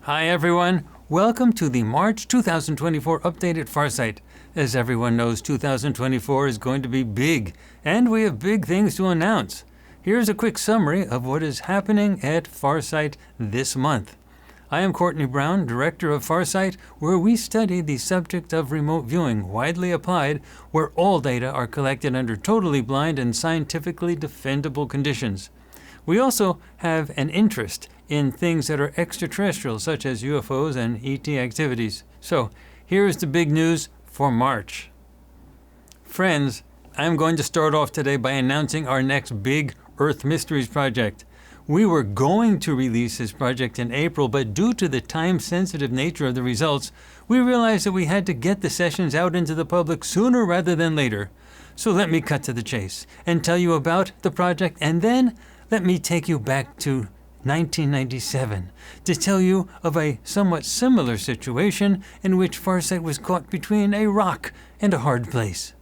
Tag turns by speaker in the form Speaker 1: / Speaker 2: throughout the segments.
Speaker 1: Hi everyone, welcome to the March 2024 update at Farsight. As everyone knows, 2024 is going to be big, and we have big things to announce. Here's a quick summary of what is happening at Farsight this month. I am Courtney Brown, Director of Farsight, where we study the subject of remote viewing, widely applied, where all data are collected under totally blind and scientifically defendable conditions. We also have an interest in things that are extraterrestrial, such as UFOs and ET activities. So, here is the big news for March. Friends, I'm going to start off today by announcing our next big Earth Mysteries project. We were going to release this project in April, but due to the time-sensitive nature of the results, we realized that we had to get the sessions out into the public sooner rather than later. So let me cut to the chase and tell you about the project, and then let me take you back to 1997 to tell you of a somewhat similar situation in which Farsight was caught between a rock and a hard place.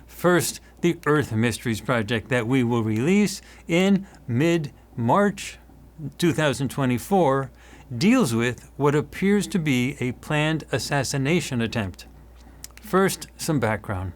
Speaker 1: First, the Earth Mysteries project that we will release in mid-March 2024 deals with what appears to be a planned assassination attempt. First, some background.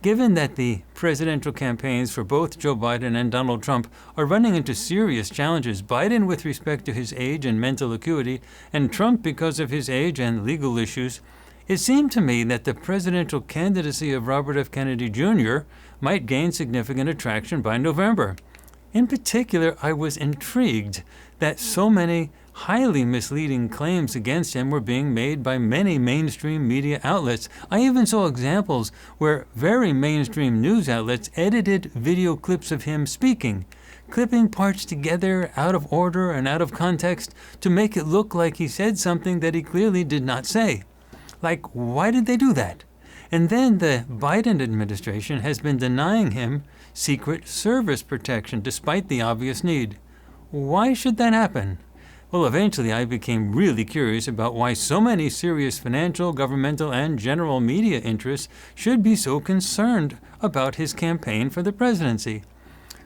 Speaker 1: Given that the presidential campaigns for both Joe Biden and Donald Trump are running into serious challenges, Biden with respect to his age and mental acuity, and Trump because of his age and legal issues, it seemed to me that the presidential candidacy of Robert F. Kennedy Jr. might gain significant attraction by November. In particular, I was intrigued that so many highly misleading claims against him were being made by many mainstream media outlets. I even saw examples where very mainstream news outlets edited video clips of him speaking, clipping parts together out of order and out of context to make it look like he said something that he clearly did not say. Like, why did they do that? And then the Biden administration has been denying him Secret Service protection despite the obvious need. Why should that happen? Well, eventually I became really curious about why so many serious financial, governmental, and general media interests should be so concerned about his campaign for the presidency.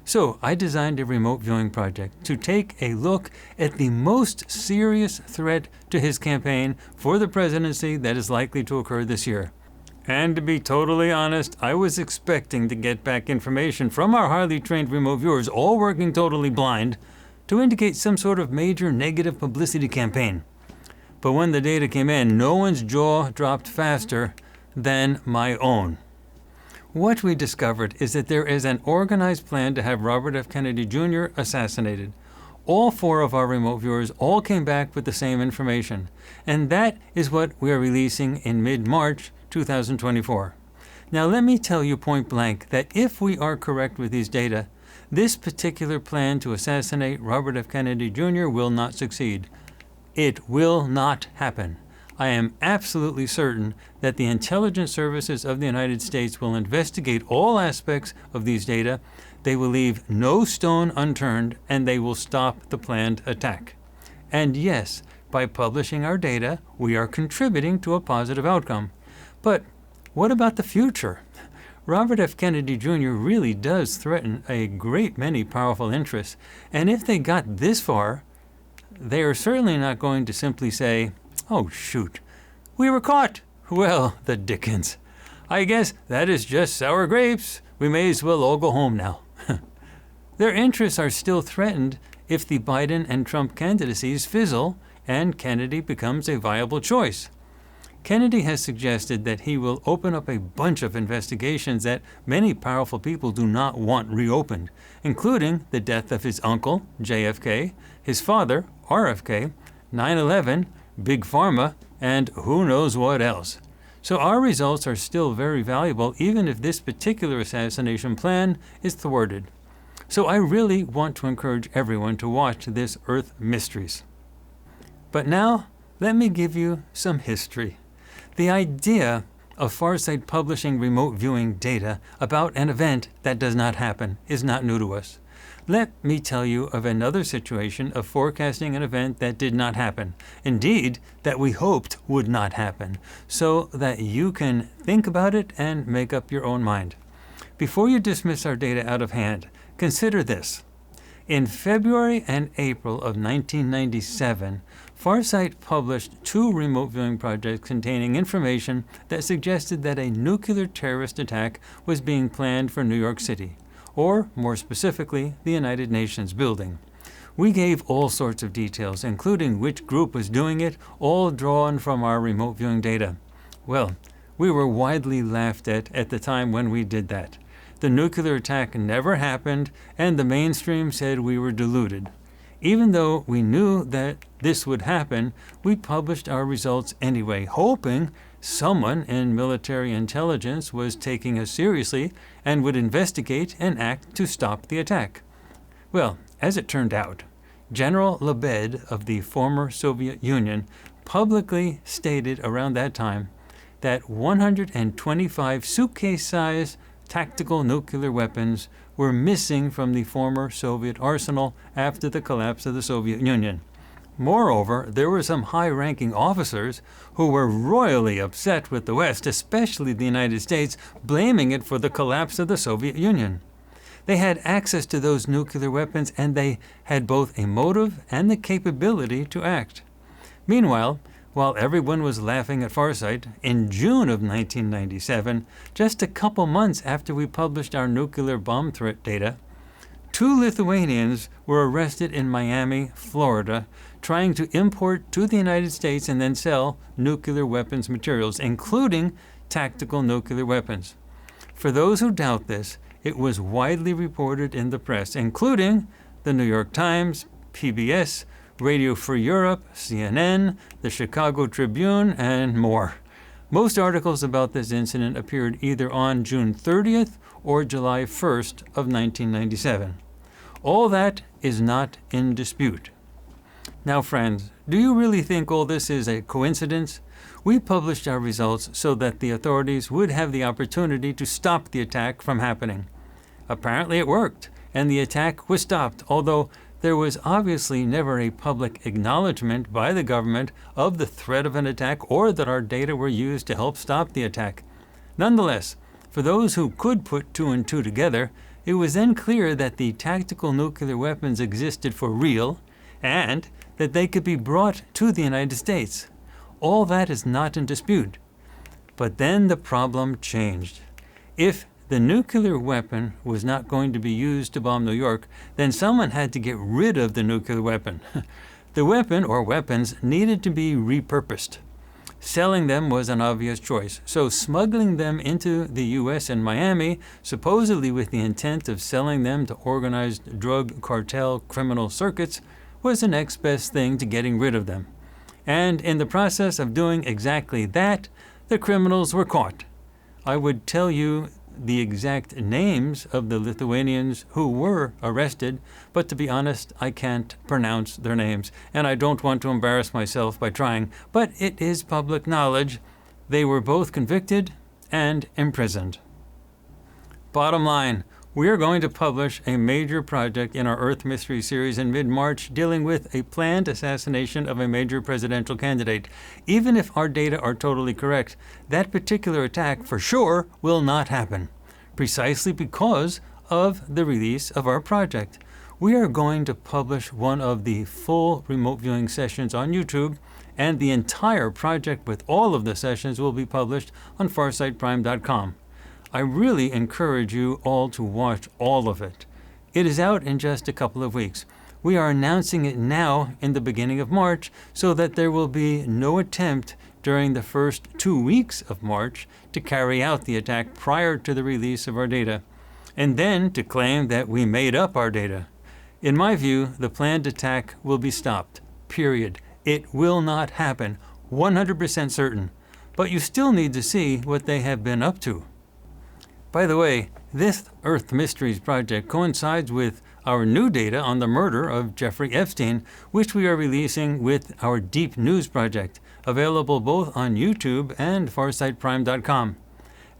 Speaker 1: So I designed a remote viewing project to take a look at the most serious threat to his campaign for the presidency that is likely to occur this year. And to be totally honest, I was expecting to get back information from our highly trained remote viewers, all working totally blind, to indicate some sort of major negative publicity campaign. But when the data came in, no one's jaw dropped faster than my own. What we discovered is that there is an organized plan to have Robert F. Kennedy Jr. assassinated. All four of our remote viewers all came back with the same information, and that is what we are releasing in mid-March 2024. Now let me tell you point blank that if we are correct with these data, this particular plan to assassinate Robert F. Kennedy Jr. will not succeed. It will not happen. I am absolutely certain that the intelligence services of the United States will investigate all aspects of these data. They will leave no stone unturned, and they will stop the planned attack. And yes, by publishing our data, we are contributing to a positive outcome. But what about the future? Robert F. Kennedy Jr. really does threaten a great many powerful interests, and if they got this far, they are certainly not going to simply say, "Oh shoot, we were caught. Well, the dickens. I guess that is just sour grapes. We may as well all go home now." Their interests are still threatened if the Biden and Trump candidacies fizzle and Kennedy becomes a viable choice. Kennedy has suggested that he will open up a bunch of investigations that many powerful people do not want reopened, including the death of his uncle, JFK, his father, RFK, 9/11, Big Pharma, and who knows what else. So our results are still very valuable even if this particular assassination plan is thwarted. So I really want to encourage everyone to watch this Earth Mysteries. But now, let me give you some history. The idea of Farsight publishing remote viewing data about an event that does not happen is not new to us. Let me tell you of another situation of forecasting an event that did not happen, indeed, that we hoped would not happen, so that you can think about it and make up your own mind. Before you dismiss our data out of hand, consider this. In February and April of 1997, Farsight published 2 remote viewing projects containing information that suggested that a nuclear terrorist attack was being planned for New York City, or more specifically, the United Nations building. We gave all sorts of details, including which group was doing it, all drawn from our remote viewing data. Well, we were widely laughed at the time when we did that. The nuclear attack never happened, and the mainstream said we were deluded. Even though we knew that this would happen, we published our results anyway, hoping someone in military intelligence was taking us seriously and would investigate and act to stop the attack. Well, as it turned out, General Lebed of the former Soviet Union publicly stated around that time that 125 suitcase-sized tactical nuclear weapons were missing from the former Soviet arsenal after the collapse of the Soviet Union. Moreover, there were some high-ranking officers who were royally upset with the West, especially the United States, blaming it for the collapse of the Soviet Union. They had access to those nuclear weapons, and they had both a motive and the capability to act. Meanwhile, while everyone was laughing at Farsight, in June of 1997, just a couple months after we published our nuclear bomb threat data, 2 Lithuanians were arrested in Miami, Florida, trying to import to the United States and then sell nuclear weapons materials, including tactical nuclear weapons. For those who doubt this, it was widely reported in the press, including the New York Times, PBS, Radio Free Europe, CNN, the Chicago Tribune, and more. Most articles about this incident appeared either on June 30th or July 1st of 1997. All that is not in dispute. Now, friends, do you really think all this is a coincidence? We published our results so that the authorities would have the opportunity to stop the attack from happening. Apparently it worked, and the attack was stopped, although there was obviously never a public acknowledgement by the government of the threat of an attack or that our data were used to help stop the attack. Nonetheless, for those who could put 2 and 2 together, it was then clear that the tactical nuclear weapons existed for real and that they could be brought to the United States. All that is not in dispute. But then the problem changed. If the nuclear weapon was not going to be used to bomb New York, then someone had to get rid of the nuclear weapon. The weapon or weapons needed to be repurposed. Selling them was an obvious choice, so smuggling them into the U.S. and Miami, supposedly with the intent of selling them to organized drug cartel criminal circuits, was the next best thing to getting rid of them. And in the process of doing exactly that, the criminals were caught. I would tell you the exact names of the Lithuanians who were arrested, but to be honest, I can't pronounce their names, and I don't want to embarrass myself by trying, but it is public knowledge. They were both convicted and imprisoned. Bottom line, we are going to publish a major project in our Earth Mystery series in mid-March dealing with a planned assassination of a major presidential candidate. Even if our data are totally correct, that particular attack for sure will not happen, precisely because of the release of our project. We are going to publish one of the full remote viewing sessions on YouTube, and the entire project with all of the sessions will be published on farsightprime.com. I really encourage you all to watch all of it. It is out in just a couple of weeks. We are announcing it now in the beginning of March so that there will be no attempt during the first 2 weeks of March to carry out the attack prior to the release of our data, and then to claim that we made up our data. In my view, the planned attack will be stopped, period. It will not happen, 100% certain, but you still need to see what they have been up to. By the way, this Earth Mysteries project coincides with our new data on the murder of Jeffrey Epstein, which we are releasing with our Deep News project, available both on YouTube and farsightprime.com.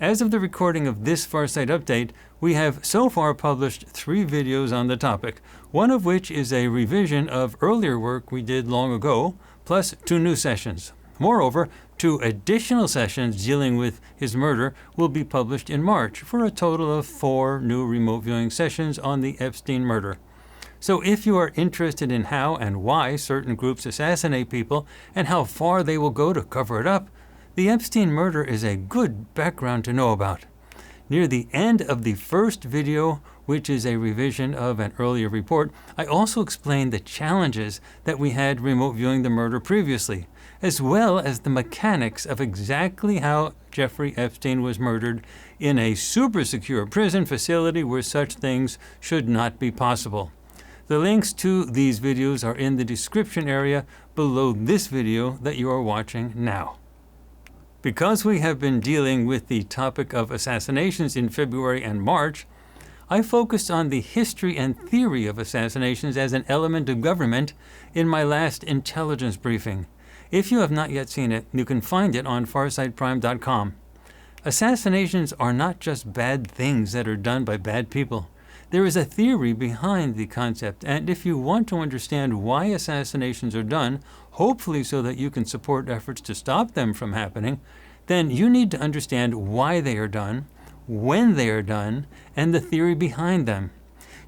Speaker 1: As of the recording of this Farsight update, we have so far published 3 videos on the topic, one of which is a revision of earlier work we did long ago, plus 2 new sessions. Moreover, 2 additional sessions dealing with his murder will be published in March, for a total of 4 new remote viewing sessions on the Epstein murder. So if you are interested in how and why certain groups assassinate people and how far they will go to cover it up, the Epstein murder is a good background to know about. Near the end of the first video, which is a revision of an earlier report, I also explained the challenges that we had remote viewing the murder previously, as well as the mechanics of exactly how Jeffrey Epstein was murdered in a super secure prison facility where such things should not be possible. The links to these videos are in the description area below this video that you are watching now. Because we have been dealing with the topic of assassinations in February and March, I focused on the history and theory of assassinations as an element of government in my last intelligence briefing. If you have not yet seen it, you can find it on farsightprime.com. Assassinations are not just bad things that are done by bad people. There is a theory behind the concept, and if you want to understand why assassinations are done, hopefully so that you can support efforts to stop them from happening, then you need to understand why they are done, when they are done, and the theory behind them.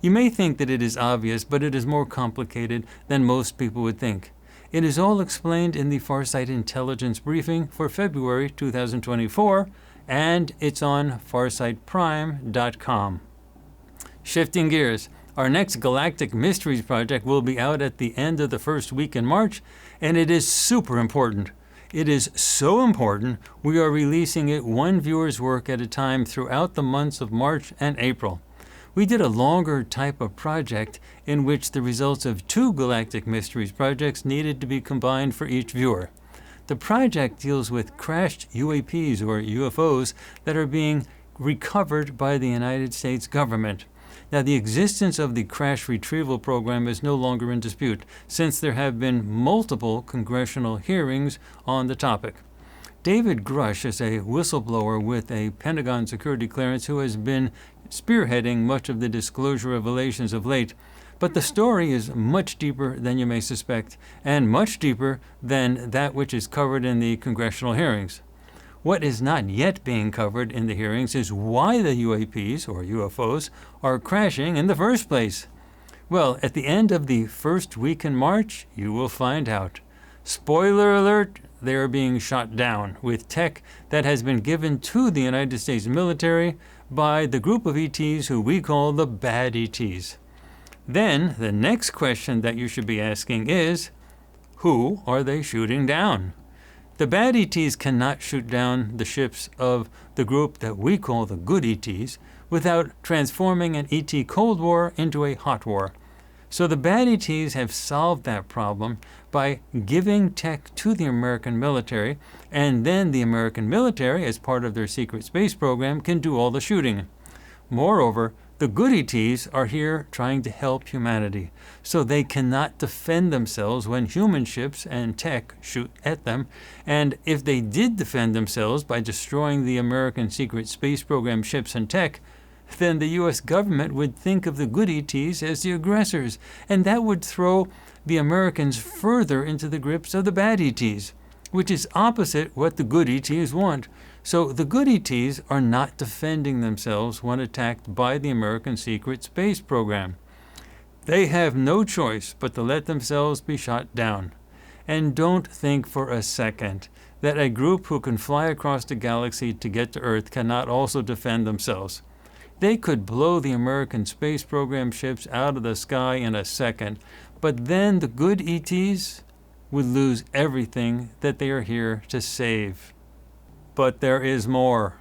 Speaker 1: You may think that it is obvious, but it is more complicated than most people would think. It is all explained in the Farsight Intelligence Briefing for February 2024, and it's on farsightprime.com. Shifting gears, our next Galactic Mysteries project will be out at the end of the first week in March, and it is super important. It is so important, we are releasing it one viewer's work at a time throughout the months of March and April. We did a longer type of project in which the results of 2 Galactic Mysteries projects needed to be combined for each viewer. The project deals with crashed UAPs or UFOs that are being recovered by the United States government. Now, the existence of the crash retrieval program is no longer in dispute, since there have been multiple congressional hearings on the topic. David Grush is a whistleblower with a Pentagon security clearance who has been spearheading much of the disclosure revelations of late, but the story is much deeper than you may suspect, and much deeper than that which is covered in the congressional hearings. What is not yet being covered in the hearings is why the UAPs, or UFOs, are crashing in the first place. Well, at the end of the first week in March, you will find out. Spoiler alert, they are being shot down with tech that has been given to the United States military by the group of ETs who we call the bad ETs. Then, the next question that you should be asking is, who are they shooting down? The bad ETs cannot shoot down the ships of the group that we call the good ETs without transforming an ET Cold War into a hot war. So the bad ETs have solved that problem by giving tech to the American military, and then the American military, as part of their secret space program, can do all the shooting. Moreover, the good ETs are here trying to help humanity, so they cannot defend themselves when human ships and tech shoot at them, and if they did defend themselves by destroying the American secret space program ships and tech, then the U.S. government would think of the good ETs as the aggressors, and that would throw the Americans further into the grips of the bad ETs, which is opposite what the good ETs want. So the good ETs are not defending themselves when attacked by the American secret space program. They have no choice but to let themselves be shot down. And don't think for a second that a group who can fly across the galaxy to get to Earth cannot also defend themselves. They could blow the American space program ships out of the sky in a second, but then the good ETs would lose everything that they are here to save. But there is more.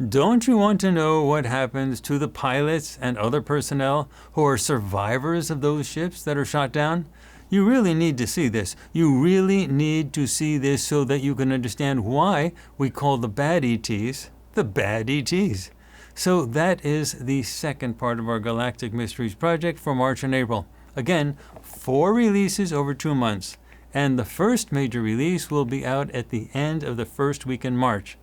Speaker 1: Don't you want to know what happens to the pilots and other personnel who are survivors of those ships that are shot down? You really need to see this. You really need to see this so that you can understand why we call the bad ETs the bad ETs. So that is the second part of our Galactic Mysteries project for March and April. Again, 4 releases over 2 months. And the first major release will be out at the end of the first week in March.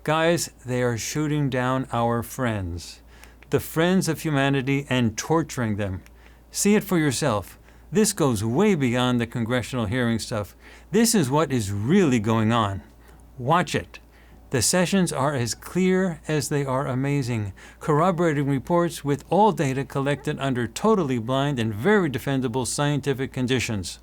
Speaker 1: Guys, they are shooting down our friends, the friends of humanity, and torturing them. See it for yourself. This goes way beyond the congressional hearing stuff. This is what is really going on. Watch it. The sessions are as clear as they are amazing, corroborating reports with all data collected under totally blind and very defendable scientific conditions.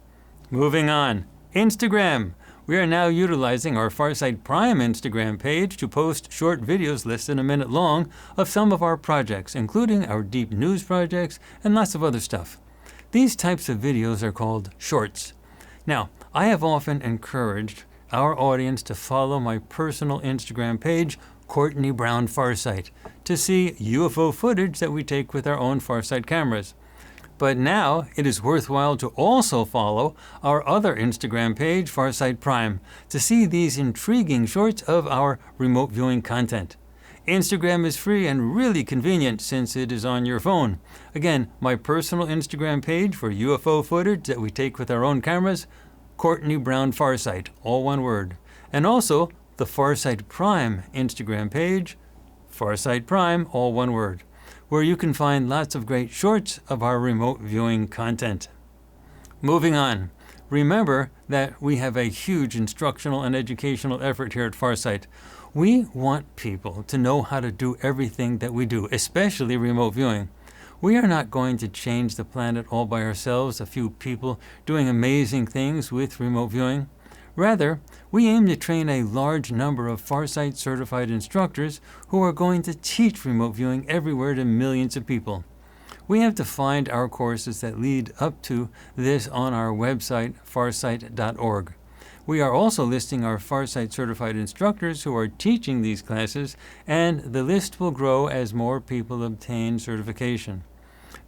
Speaker 1: Moving on. Instagram. We are now utilizing our Farsight Prime Instagram page to post short videos less than a minute long of some of our projects, including our deep news projects and lots of other stuff. These types of videos are called shorts. Now, I have often encouraged our audience to follow my personal Instagram page, Courtney Brown Farsight, to see UFO footage that we take with our own Farsight cameras. But now it is worthwhile to also follow our other Instagram page, Farsight Prime, to see these intriguing shorts of our remote viewing content. Instagram is free and really convenient since it is on your phone. Again, my personal Instagram page for UFO footage that we take with our own cameras, Courtney Brown Farsight, all one word. And also the Farsight Prime Instagram page, Farsight Prime, all one word, where you can find lots of great shorts of our remote viewing content. Moving on. Remember that we have a huge instructional and educational effort here at Farsight. We want people to know how to do everything that we do, especially remote viewing. We are not going to change the planet all by ourselves, a few people doing amazing things with remote viewing. Rather, we aim to train a large number of Farsight certified instructors who are going to teach remote viewing everywhere to millions of people. We have defined our courses that lead up to this on our website, farsight.org. We are also listing our Farsight certified instructors who are teaching these classes, and the list will grow as more people obtain certification.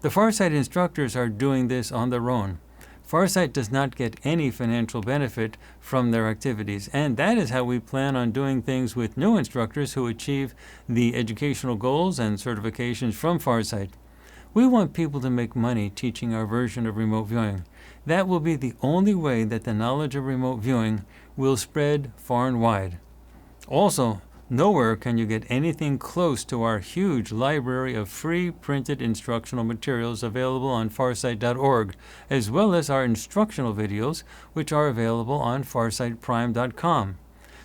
Speaker 1: The Farsight instructors are doing this on their own. Farsight does not get any financial benefit from their activities, and that is how we plan on doing things with new instructors who achieve the educational goals and certifications from Farsight. We want people to make money teaching our version of remote viewing. That will be the only way that the knowledge of remote viewing will spread far and wide. Also, nowhere can you get anything close to our huge library of free printed instructional materials available on farsight.org, as well as our instructional videos, which are available on farsightprime.com,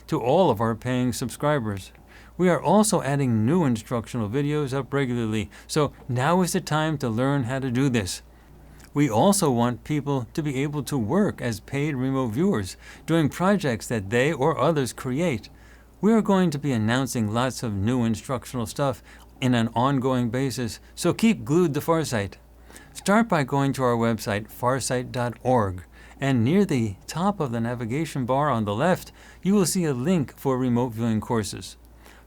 Speaker 1: to all of our paying subscribers. We are also adding new instructional videos up regularly, so now is the time to learn how to do this. We also want people to be able to work as paid remote viewers, doing projects that they or others create. We are going to be announcing lots of new instructional stuff in an ongoing basis, so keep glued to Farsight. Start by going to our website, farsight.org, and near the top of the navigation bar on the left, you will see a link for remote viewing courses.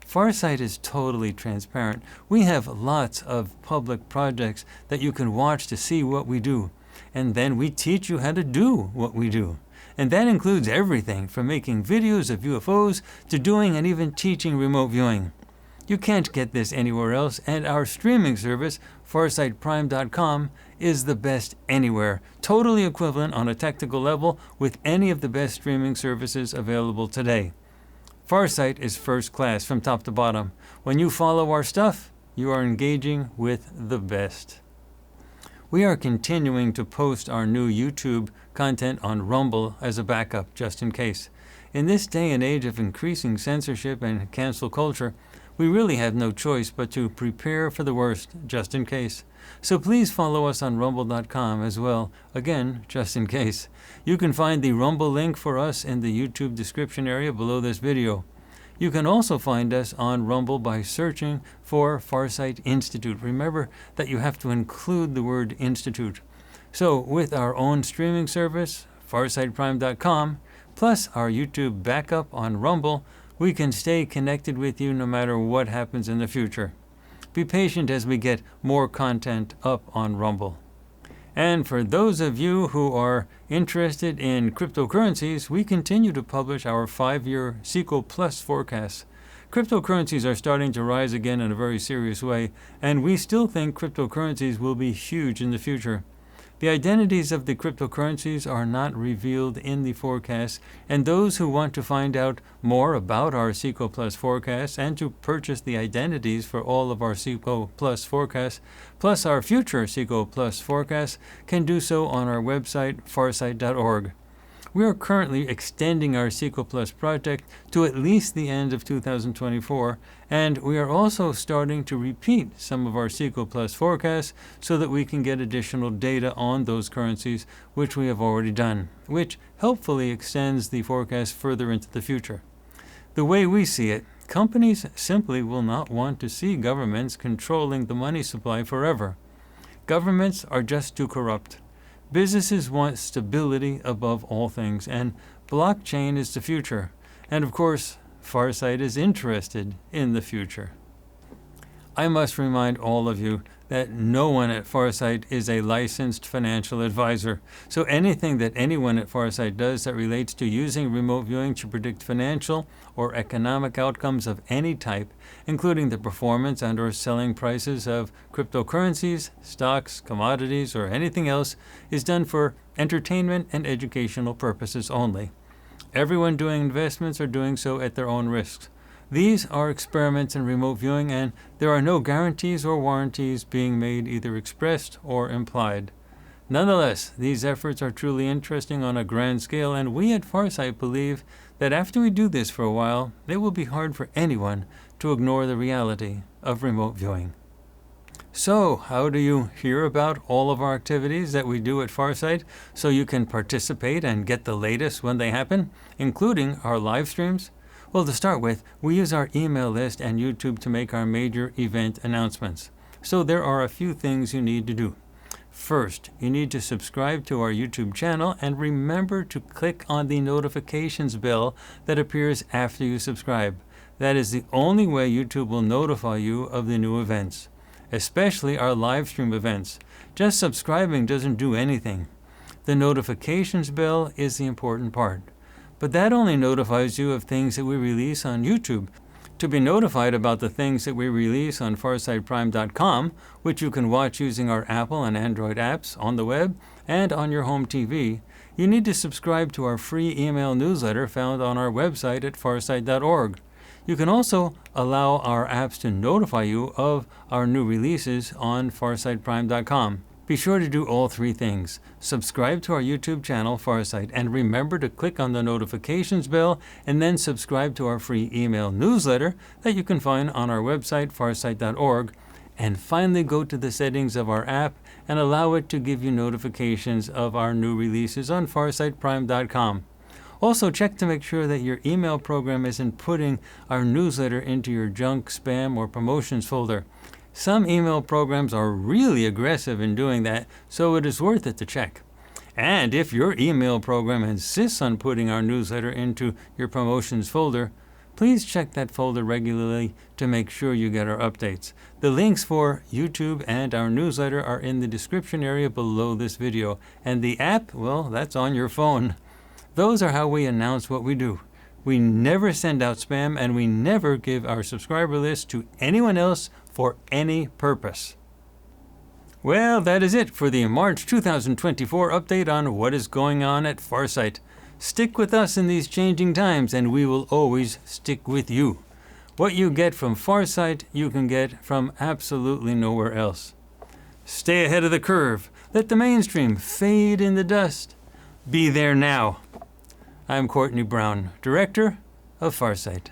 Speaker 1: Farsight is totally transparent. We have lots of public projects that you can watch to see what we do, and then we teach you how to do what we do. And that includes everything from making videos of UFOs to doing and even teaching remote viewing. You can't get this anywhere else, and our streaming service, farsightprime.com, is the best anywhere, totally equivalent on a technical level with any of the best streaming services available today. Farsight is first class from top to bottom. When you follow our stuff, you are engaging with the best. We are continuing to post our new YouTube content on Rumble as a backup, just in case. In this day and age of increasing censorship and cancel culture, we really have no choice but to prepare for the worst, just in case. So please follow us on rumble.com as well, again, just in case. You can find the Rumble link for us in the YouTube description area below this video. You can also find us on Rumble by searching for Farsight Institute. Remember that you have to include the word Institute. So with our own streaming service, farsightprime.com, plus our YouTube backup on Rumble, we can stay connected with you no matter what happens in the future. Be patient as we get more content up on Rumble. And for those of you who are interested in cryptocurrencies, we continue to publish our 5-year Sequel Plus forecasts. Cryptocurrencies are starting to rise again in a very serious way, and we still think cryptocurrencies will be huge in the future. The identities of the cryptocurrencies are not revealed in the forecast, and those who want to find out more about our Sequel Plus forecasts and to purchase the identities for all of our Sequel Plus forecasts, plus our future Sequel Plus forecasts, can do so on our website, farsight.org. We are currently extending our SQL Plus project to at least the end of 2024, and we are also starting to repeat some of our SQL Plus forecasts so that we can get additional data on those currencies, which we have already done, which helpfully extends the forecast further into the future. The way we see it, companies simply will not want to see governments controlling the money supply forever. Governments are just too corrupt. Businesses want stability above all things, and blockchain is the future. And of course, Farsight is interested in the future. I must remind all of you that no one at Farsight is a licensed financial advisor. So anything that anyone at Farsight does that relates to using remote viewing to predict financial or economic outcomes of any type, including the performance and or selling prices of cryptocurrencies, stocks, commodities, or anything else, is done for entertainment and educational purposes only. Everyone doing investments are doing so at their own risks. These are experiments in remote viewing, and there are no guarantees or warranties being made, either expressed or implied. Nonetheless, these efforts are truly interesting on a grand scale, and we at Farsight believe that after we do this for a while, it will be hard for anyone to ignore the reality of remote viewing. So, how do you hear about all of our activities that we do at Farsight so you can participate and get the latest when they happen, including our live streams? Well, to start with, we use our email list and YouTube to make our major event announcements. So there are a few things you need to do. First, you need to subscribe to our YouTube channel and remember to click on the notifications bell that appears after you subscribe. That is the only way YouTube will notify you of the new events, especially our live stream events. Just subscribing doesn't do anything. The notifications bell is the important part. But that only notifies you of things that we release on YouTube. To be notified about the things that we release on farsightprime.com, which you can watch using our Apple and Android apps on the web and on your home TV, you need to subscribe to our free email newsletter found on our website at farsight.org. You can also allow our apps to notify you of our new releases on farsightprime.com. Be sure to do all three things. Subscribe to our YouTube channel, Farsight, and remember to click on the notifications bell, and then subscribe to our free email newsletter that you can find on our website, farsight.org. And finally, go to the settings of our app and allow it to give you notifications of our new releases on farsightprime.com. Also, check to make sure that your email program isn't putting our newsletter into your junk, spam, or promotions folder. Some email programs are really aggressive in doing that, so it is worth it to check. And if your email program insists on putting our newsletter into your promotions folder, please check that folder regularly to make sure you get our updates. The links for YouTube and our newsletter are in the description area below this video, and the app, well, that's on your phone. Those are how we announce what we do. We never send out spam, and we never give our subscriber list to anyone else for any purpose. Well, that is it for the March 2024 update on what is going on at Farsight. Stick with us in these changing times, and we will always stick with you. What you get from Farsight, you can get from absolutely nowhere else. Stay ahead of the curve. Let the mainstream fade in the dust. Be there now. I'm Courtney Brown, Director of Farsight.